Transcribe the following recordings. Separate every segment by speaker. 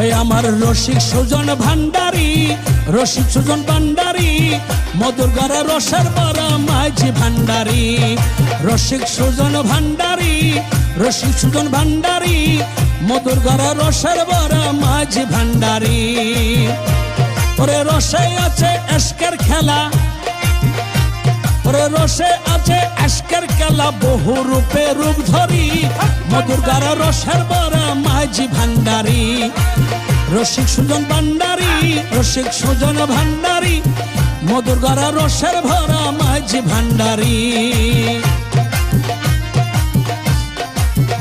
Speaker 1: ওই আমার রসিক সুজন ভান্ডারী, রসিক সুজন ভান্ডারী, মধুর গড়া রসের বড়া মাঝি ভান্ডারী। রসিক সুজন ভান্ডারী, রসিক সুজন ভান্ডারী, মধুর গড়া রসের বড়া মাঝি ভান্ডারী। ওরে রসে আছে এশকের খেলা, ওরে রসে আছে এশকের খেলা, বহু রূপে রূপ ধরি, মধুর গড়া রসের বড়া মাঝি ভান্ডারী। রসিক সুজন ভান্ডারী, রসিক সুজন ভান্ডারী, মধুর গড়া রসের ভরা মাঝি ভান্ডারী।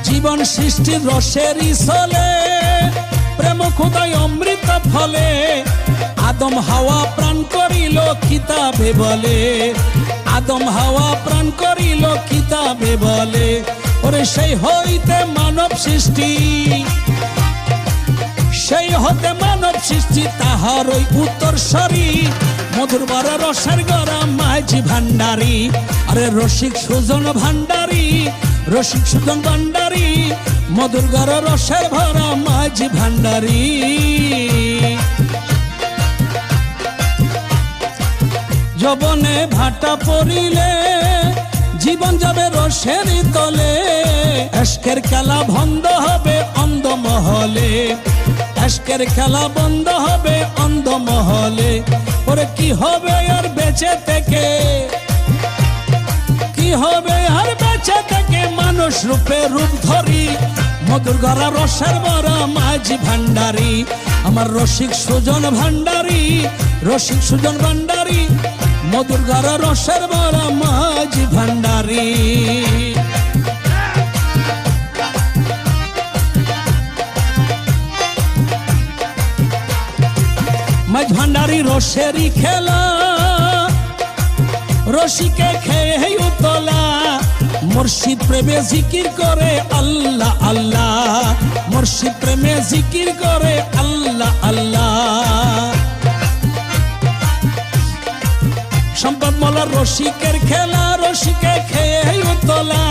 Speaker 1: জীবন সৃষ্টির রসেরই চলে, প্রেম খোদায় অমৃত ফলে, আদম হাওয়া প্রাণ করিল কিতাবে বলে, আদম হাওয়া প্রাণ করিল কিতাবে বলে। ওরে সেই হইতে মানব সৃষ্টি, সেই হতে মানব সৃষ্টি, তাহার ওই উত্তরসরি, মধুর বড়া রসের গড়া মাঝি ভান্ডারী। আরে রসিক সুজন ভান্ডারী, রসিক সুজন ভান্ডারী, মধুর গড়া রসের ভরা মাঝি ভান্ডারী। যবনে ভাটা পড়িলে জীবন যাবে রসেরই তলে, এশকের খেলা বন্ধ হবে অন্ধ মহলে, এশকের খেলা বন্ধ হবে অন্ধ মহলে। ওরে কি হবে আর বেঁচে থেকে, কি হবে আর বেঁচে থেকে, মানুষ রূপে রূপ ধরি, মধুর গড়া রসের বড়া মাঝি ভান্ডারী। আমার রসিক সুজন ভান্ডারী, রসিক সুজন ভান্ডারী, মধুর গড়া রসের বড়া মাঝি ভান্ডারী। মাঝ ভান্ডারী রসেরই খেলা, রসিকে খেয়ে উতলা, মুর্শিদ প্রেমে জিকির করে আল্লাহ আল্লাহ, মুর্শিদ প্রেমে জিকির করে আল্লাহ আল্লাহ। সম্পদ মোলা রসিকের খেলা, রসিকে খেয়ে উতলা,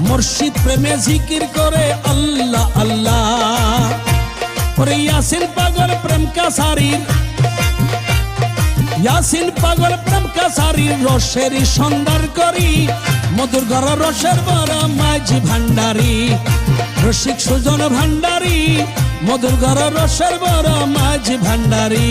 Speaker 1: মুর্শিদ প্রেমে জিকির করে আল্লাহ আল্লাহ। ওরে ইয়াসিন পাগল প্রেম কাছারির, ইয়াসিন পাগল প্রেম কাছারির, রসেরই সন্ধান করি, মধুর গড়া রসের বড়া মাঝি ভান্ডারী। রসিক সুজন ভান্ডারী, মধুর গড়া রসের বড়া মাঝি ভান্ডারী।